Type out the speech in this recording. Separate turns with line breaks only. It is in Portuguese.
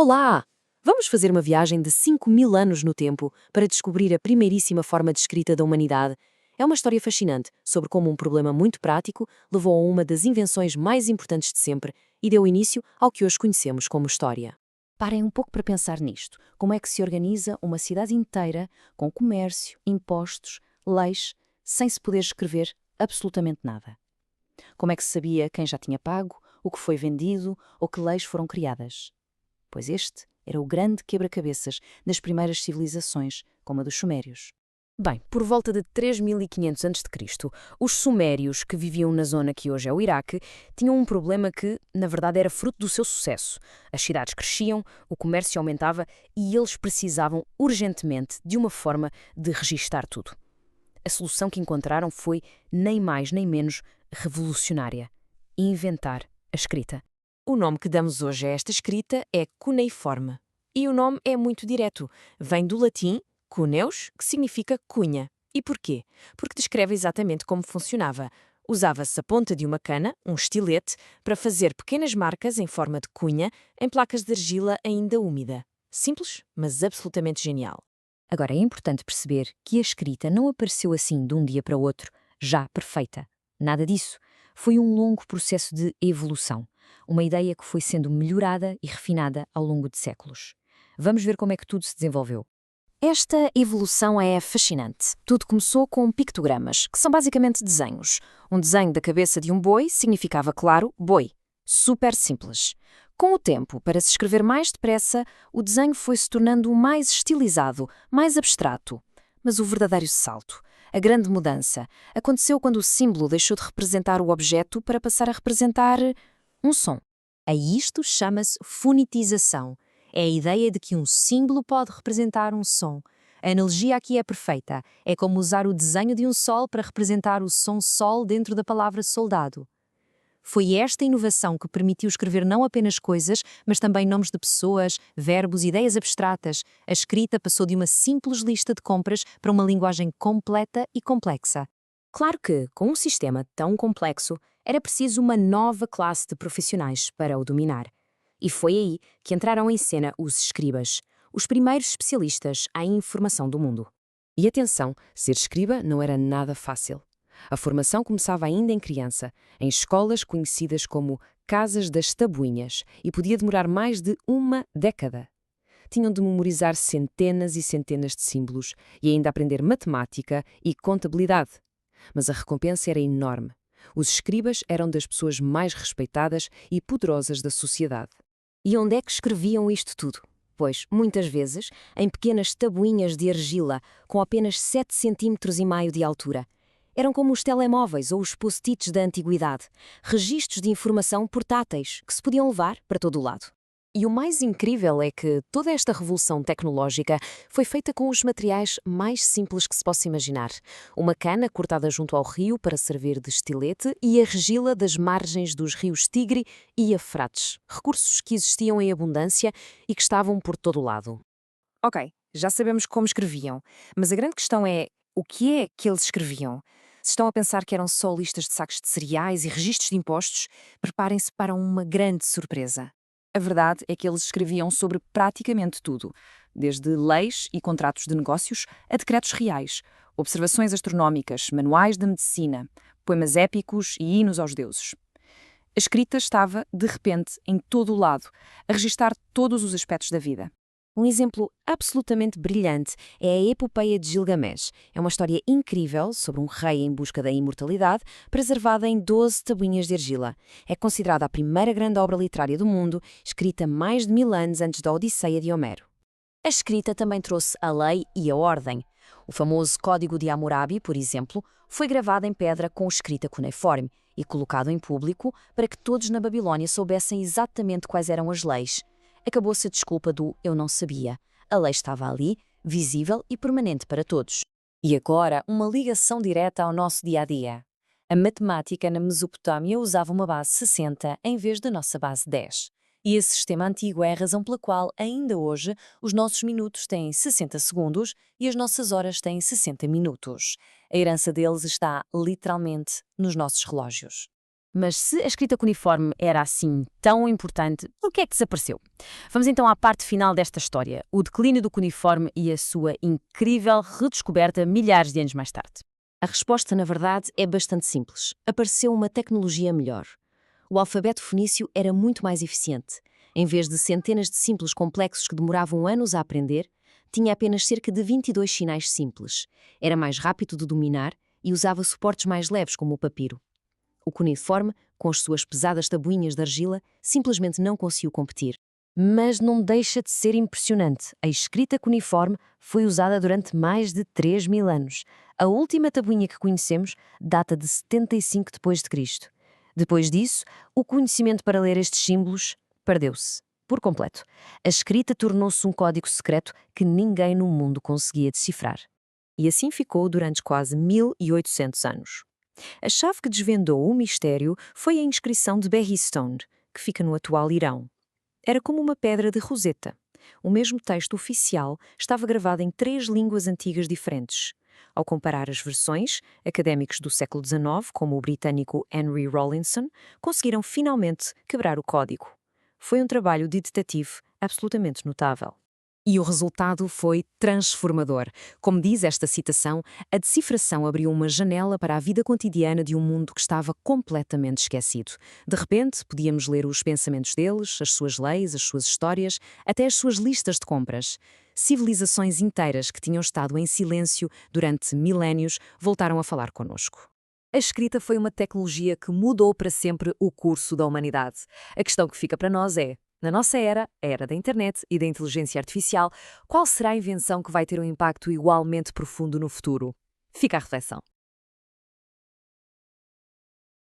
Olá! Vamos fazer uma viagem de 5.000 anos no tempo para descobrir a primeiríssima forma de escrita da humanidade. É uma história fascinante sobre como um problema muito prático levou a uma das invenções mais importantes de sempre e deu início ao que hoje conhecemos como história. Parem um pouco para pensar nisto. Como é que se organiza uma cidade inteira com comércio, impostos, leis, sem se poder escrever absolutamente nada? Como é que se sabia quem já tinha pago, o que foi vendido ou que leis foram criadas? Pois este era o grande quebra-cabeças das primeiras civilizações, como a dos Sumérios. Bem, por volta de 3500 a.C., os Sumérios, que viviam na zona que hoje é o Iraque, tinham um problema que, na verdade, era fruto do seu sucesso. As cidades cresciam, o comércio aumentava e eles precisavam urgentemente de uma forma de registar tudo. A solução que encontraram foi, nem mais nem menos, revolucionária: inventar a escrita. O nome que damos hoje a esta escrita é cuneiforme. E o nome é muito direto. Vem do latim cuneus, que significa cunha. E porquê? Porque descreve exatamente como funcionava. Usava-se a ponta de uma cana, um estilete, para fazer pequenas marcas em forma de cunha em placas de argila ainda úmida. Simples, mas absolutamente genial. Agora é importante perceber que a escrita não apareceu assim de um dia para o outro, já perfeita. Nada disso. Foi um longo processo de evolução. Uma ideia que foi sendo melhorada e refinada ao longo de séculos. Vamos ver como é que tudo se desenvolveu. Esta evolução é fascinante. Tudo começou com pictogramas, que são basicamente desenhos. Um desenho da cabeça de um boi significava, claro, boi. Super simples. Com o tempo, para se escrever mais depressa, o desenho foi se tornando mais estilizado, mais abstrato. Mas o verdadeiro salto, a grande mudança, aconteceu quando o símbolo deixou de representar o objeto para passar a representar um som. A isto chama-se fonetização. É a ideia de que um símbolo pode representar um som. A analogia aqui é perfeita. É como usar o desenho de um sol para representar o som sol dentro da palavra soldado. Foi esta inovação que permitiu escrever não apenas coisas, mas também nomes de pessoas, verbos, ideias abstratas. A escrita passou de uma simples lista de compras para uma linguagem completa e complexa. Claro que, com um sistema tão complexo, era preciso uma nova classe de profissionais para o dominar. E foi aí que entraram em cena os escribas, os primeiros especialistas em informação do mundo. E atenção, ser escriba não era nada fácil. A formação começava ainda em criança, em escolas conhecidas como Casas das Tabuinhas, e podia demorar mais de uma década. Tinham de memorizar centenas e centenas de símbolos e ainda aprender matemática e contabilidade. Mas a recompensa era enorme. Os escribas eram das pessoas mais respeitadas e poderosas da sociedade. E onde é que escreviam isto tudo? Pois, muitas vezes, em pequenas tabuinhas de argila, com apenas 7,5 cm de altura. Eram como os telemóveis ou os post-its da antiguidade, registros de informação portáteis que se podiam levar para todo o lado. E o mais incrível é que toda esta revolução tecnológica foi feita com os materiais mais simples que se possa imaginar. Uma cana cortada junto ao rio para servir de estilete e a argila das margens dos rios Tigre e Eufrates, recursos que existiam em abundância e que estavam por todo o lado. Ok, já sabemos como escreviam, mas a grande questão é o que é que eles escreviam? Se estão a pensar que eram só listas de sacos de cereais e registros de impostos, preparem-se para uma grande surpresa. A verdade é que eles escreviam sobre praticamente tudo, desde leis e contratos de negócios a decretos reais, observações astronómicas, manuais de medicina, poemas épicos e hinos aos deuses. A escrita estava, de repente, em todo o lado, a registar todos os aspectos da vida. Um exemplo absolutamente brilhante é a Epopeia de Gilgamesh. É uma história incrível sobre um rei em busca da imortalidade, preservada em 12 tabuinhas de argila. É considerada a primeira grande obra literária do mundo, escrita mais de 1000 anos antes da Odisseia de Homero. A escrita também trouxe a lei e a ordem. O famoso Código de Hammurabi, por exemplo, foi gravado em pedra com escrita cuneiforme e colocado em público para que todos na Babilónia soubessem exatamente quais eram as leis. Acabou-se a desculpa do "eu não sabia". A lei estava ali, visível e permanente para todos. E agora, uma ligação direta ao nosso dia-a-dia. A matemática na Mesopotâmia usava uma base 60 em vez da nossa base 10. E esse sistema antigo é a razão pela qual, ainda hoje, os nossos minutos têm 60 segundos e as nossas horas têm 60 minutos. A herança deles está, literalmente, nos nossos relógios. Mas se a escrita cuneiforme era assim tão importante, o que é que desapareceu? Vamos então à parte final desta história, o declínio do cuneiforme e a sua incrível redescoberta milhares de anos mais tarde. A resposta, na verdade, é bastante simples. Apareceu uma tecnologia melhor. O alfabeto fenício era muito mais eficiente. Em vez de centenas de símbolos complexos que demoravam anos a aprender, tinha apenas cerca de 22 sinais simples. Era mais rápido de dominar e usava suportes mais leves como o papiro. O cuneiforme, com as suas pesadas tabuinhas de argila, simplesmente não conseguiu competir. Mas não deixa de ser impressionante. A escrita cuneiforme foi usada durante mais de 3.000 anos. A última tabuinha que conhecemos data de 75 depois de Cristo. Depois disso, o conhecimento para ler estes símbolos perdeu-se por completo. A escrita tornou-se um código secreto que ninguém no mundo conseguia decifrar. E assim ficou durante quase 1.800 anos. A chave que desvendou o mistério foi a inscrição de Behistune, que fica no atual Irão. Era como uma pedra de Roseta. O mesmo texto oficial estava gravado em 3 línguas antigas diferentes. Ao comparar as versões, académicos do século XIX, como o britânico Henry Rawlinson, conseguiram finalmente quebrar o código. Foi um trabalho de detetive absolutamente notável. E o resultado foi transformador. Como diz esta citação, a decifração abriu uma janela para a vida cotidiana de um mundo que estava completamente esquecido. De repente, podíamos ler os pensamentos deles, as suas leis, as suas histórias, até as suas listas de compras. Civilizações inteiras que tinham estado em silêncio durante milénios voltaram a falar connosco. A escrita foi uma tecnologia que mudou para sempre o curso da humanidade. A questão que fica para nós é: na nossa era, a era da internet e da inteligência artificial, qual será a invenção que vai ter um impacto igualmente profundo no futuro? Fica a reflexão.